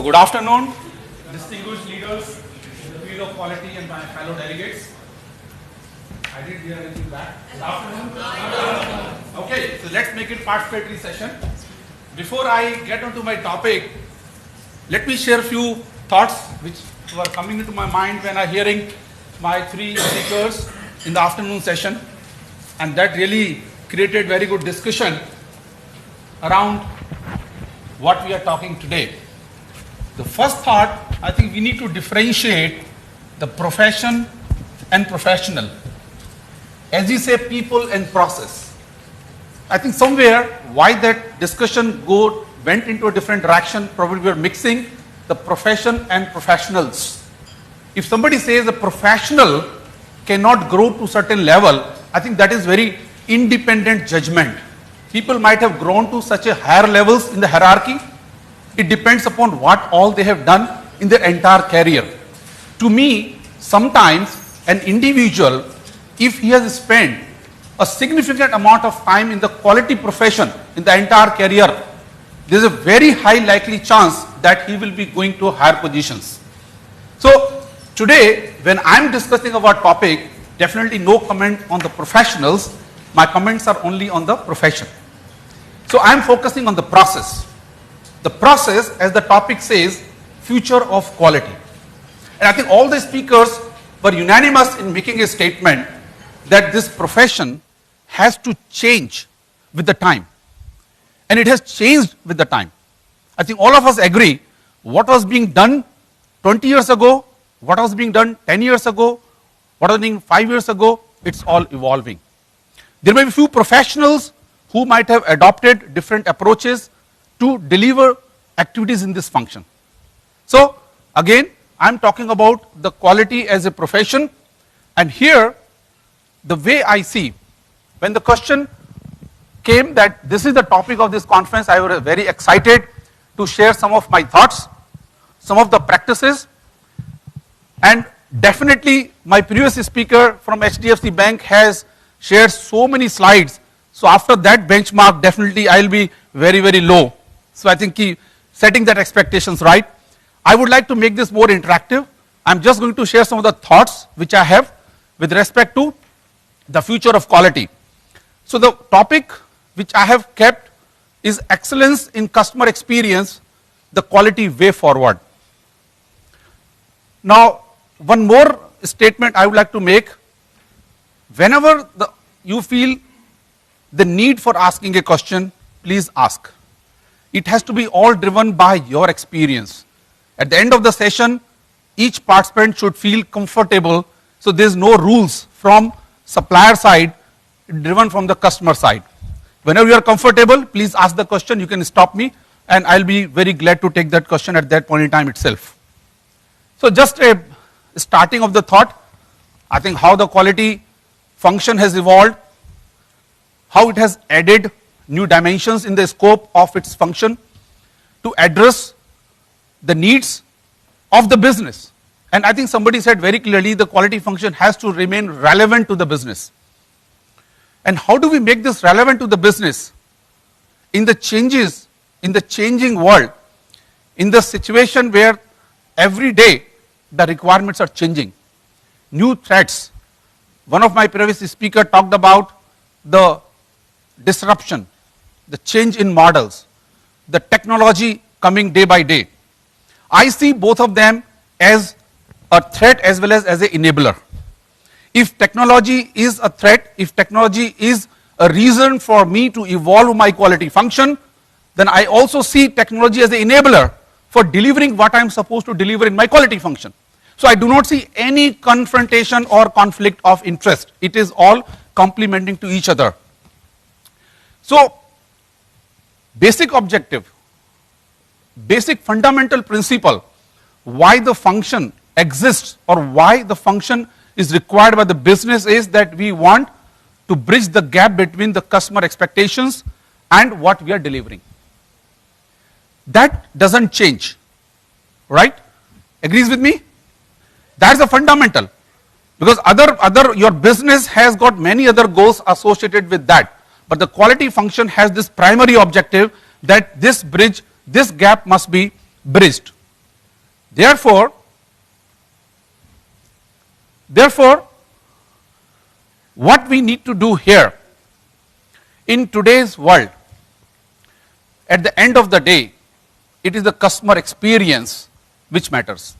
Good afternoon, distinguished leaders in the field of quality and my fellow delegates. I didn't hear anything back. Good afternoon. Okay, so let's make it participatory session. Before I get onto my topic, let me share a few thoughts which were coming into my mind when I'm hearing my three speakers in the afternoon session, and that really created very good discussion around what we are talking today. The first thought, I think we need to differentiate the profession and professional. As you say, people and process. I think somewhere why that discussion went into a different direction, probably we are mixing the profession and professionals. If somebody says a professional cannot grow to certain level, I think that is very independent judgment. People might have grown to such a higher levels in the hierarchy. It depends upon what all they have done in their entire career. To me, sometimes an individual, if he has spent a significant amount of time in the quality profession in the entire career, there is a very high likely chance that he will be going to higher positions. So today, when I am discussing about topic, definitely no comment on the professionals. My comments are only on the profession. So I am focusing on the process. The process, as the topic says, future of quality. And I think all the speakers were unanimous in making a statement that this profession has to change with the time. And it has changed with the time. I think all of us agree what was being done 20 years ago, what was being done 10 years ago, what was being 5 years ago, it's all evolving. There may be few professionals who might have adopted different approaches to deliver activities in this function. So again, I'm talking about the quality as a profession, and here the way I see, when the question came that this is the topic of this conference, I was very excited to share some of my thoughts, some of the practices, and definitely my previous speaker from HDFC Bank has shared so many slides. So after that benchmark, definitely I'll be very, very low. So I think setting that expectations right. I would like to make this more interactive. I'm just going to share some of the thoughts which I have with respect to the future of quality. So the topic which I have kept is excellence in customer experience, the quality way forward. Now, one more statement I would like to make. Whenever you feel the need for asking a question, please ask. It has to be all driven by your experience. At the end of the session, each participant should feel comfortable, so there's no rules from supplier side driven from the customer side. Whenever you are comfortable, please ask the question. You can stop me and I'll be very glad to take that question at that point in time itself. So just a starting of the thought, I think how the quality function has evolved, how it has added new dimensions in the scope of its function to address the needs of the business. And I think somebody said very clearly the quality function has to remain relevant to the business. And how do we make this relevant to the business? In the changes, in the changing world, in the situation where every day the requirements are changing, new threats. One of my previous speakers talked about the disruption, the change in models, the technology coming day by day. I see both of them as a threat as well as an enabler. If technology is a threat, if technology is a reason for me to evolve my quality function, then I also see technology as an enabler for delivering what I'm supposed to deliver in my quality function. So I do not see any confrontation or conflict of interest. It is all complementing to each other. So basic objective, basic fundamental principle, why the function exists or why the function is required by the business is that we want to bridge the gap between the customer expectations and what we are delivering. That doesn't change, right? Agrees with me? That's the fundamental. Because your business has got many other goals associated with that. But the quality function has this primary objective that this gap must be bridged. Therefore, what we need to do here in today's world, at the end of the day, it is the customer experience which matters.